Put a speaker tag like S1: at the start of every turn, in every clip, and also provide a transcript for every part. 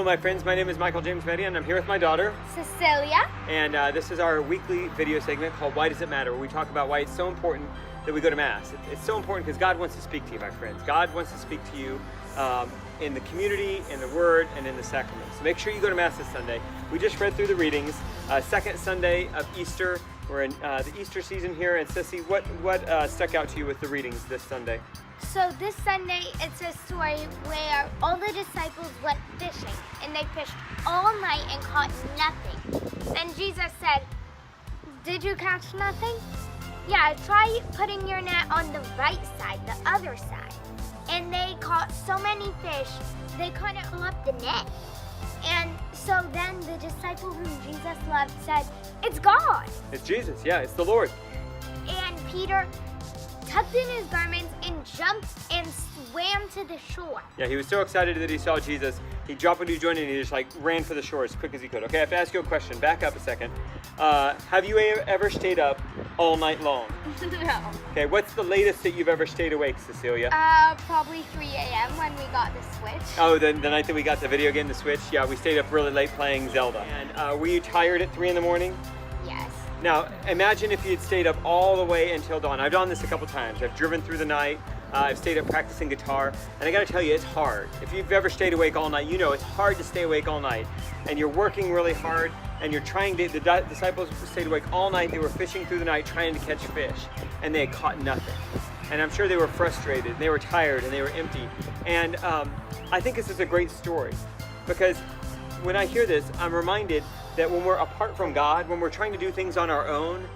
S1: my friends. My name is Michael James Meddy, and I'm here with my daughter,
S2: Cecilia.
S1: And this is our weekly video segment called Why Does It Matter? Where we talk about why it's so important that we go to Mass. It's so important because God wants to speak to you, my friends. God wants to speak to you in the community, in the Word, and in the sacraments. So make sure you go to Mass this Sunday. We just read through the readings. Second Sunday of Easter. We're in the Easter season here. And Ceci, what stuck out to you with the readings this Sunday?
S2: So this Sunday, it's a story where all the disciples went fishing, and they fished all night and caught nothing. Then Jesus said, "Did you catch nothing? Yeah, try putting your net on the right side, the other side." And they caught so many fish, they couldn't pull up the net. And so then the disciple whom Jesus loved said, "It's God."
S1: It's Jesus, yeah, it's the Lord.
S2: And Peter tucked in his garments and jumped and swam to the shore.
S1: Yeah, he was so excited that he saw Jesus. He dropped what he was doing and he just ran for the shore as quick as he could. Okay, I have to ask you a question. Back up a second. Have you ever stayed up all night long?
S2: No.
S1: Okay, what's the latest that you've ever stayed awake, Cecilia?
S2: Probably 3 a.m. when we got the Switch.
S1: Oh, the night that we got the video game, the Switch? Yeah, we stayed up really late playing Zelda. And were you tired at 3 in the morning?
S2: Yes.
S1: Now, imagine if you had stayed up all the way until dawn. I've done this a couple times. I've driven through the night. I've stayed up practicing guitar. And I gotta tell you, it's hard. If you've ever stayed awake all night, you know it's hard to stay awake all night. And you're working really hard, and you're trying to, the disciples stayed awake all night. They were fishing through the night trying to catch fish, and they had caught nothing. And I'm sure they were frustrated, and they were tired, and they were empty. And I think this is a great story, because when I hear this, I'm reminded that when we're apart from God, when we're trying to do things on our own,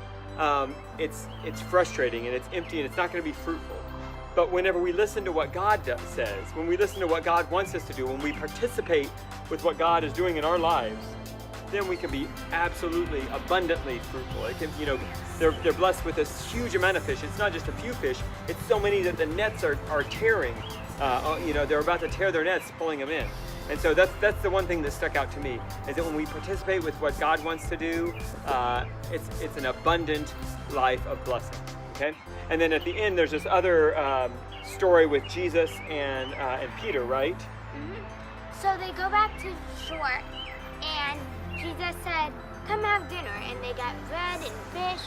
S1: it's frustrating and it's empty and it's not going to be fruitful. But whenever we listen to what God says, when we listen to what God wants us to do, when we participate with what God is doing in our lives, then we can be absolutely abundantly fruitful. It can, they're blessed with this huge amount of fish. It's not just a few fish. It's so many that the nets are tearing. They're about to tear their nets, pulling them in. And so that's the one thing that stuck out to me, is that when we participate with what God wants to do, it's an abundant life of blessing. Okay? And then at the end, there's this other story with Jesus and Peter, right?
S2: Mm-hmm. So they go back to the shore, and Jesus said, "Come have dinner." And they got bread and fish,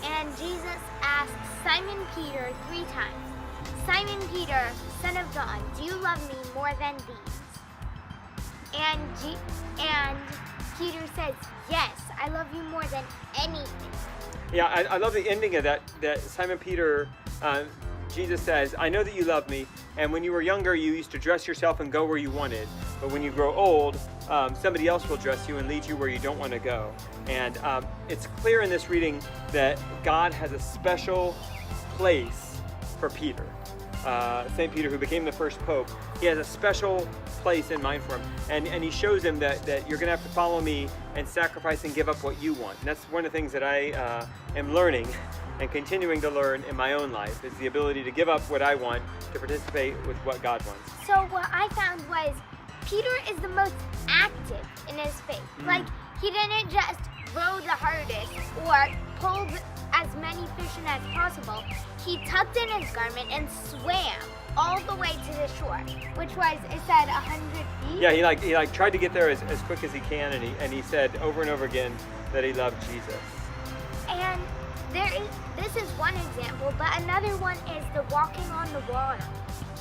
S2: and Jesus asked Simon Peter 3 times, "Simon Peter, son of John, do you love me more than these?" And Peter says, "Yes, I love you more than anything."
S1: Yeah, I love the ending of that Simon Peter, Jesus says, "I know that you love me, and when you were younger, you used to dress yourself and go where you wanted. But when you grow old, somebody else will dress you and lead you where you don't want to go." And it's clear in this reading that God has a special place for Peter. St. Peter, who became the first pope, he has a special place in mind for him. And he shows him that you're going to have to follow me and sacrifice and give up what you want. And that's one of the things that I am learning and continuing to learn in my own life, is the ability to give up what I want to participate with what God wants.
S2: So what I found was Peter is the most active in his faith. Like, he didn't just row the hardest or pull as many fish in as possible. He tucked in his garment and swam all the way to the shore, which was, it said, 100 feet.
S1: Yeah, he tried to get there as quick as he can, and he said over and over again that he loved Jesus.
S2: And this is one example, but another one is the walking on the water.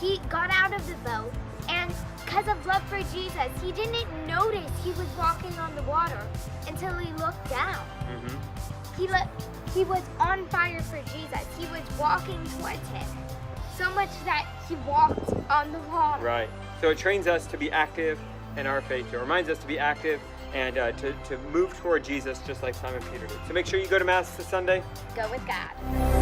S2: He got out of the boat, and because of love for Jesus, he didn't notice he was walking on the water until he looked down. Mm-hmm. He was on fire for Jesus. He was walking towards him, so much that he walked on the water.
S1: Right. So it trains us to be active in our faith. It reminds us to be active and to move toward Jesus, just like Simon Peter did. So make sure you go to Mass this Sunday.
S2: Go with God.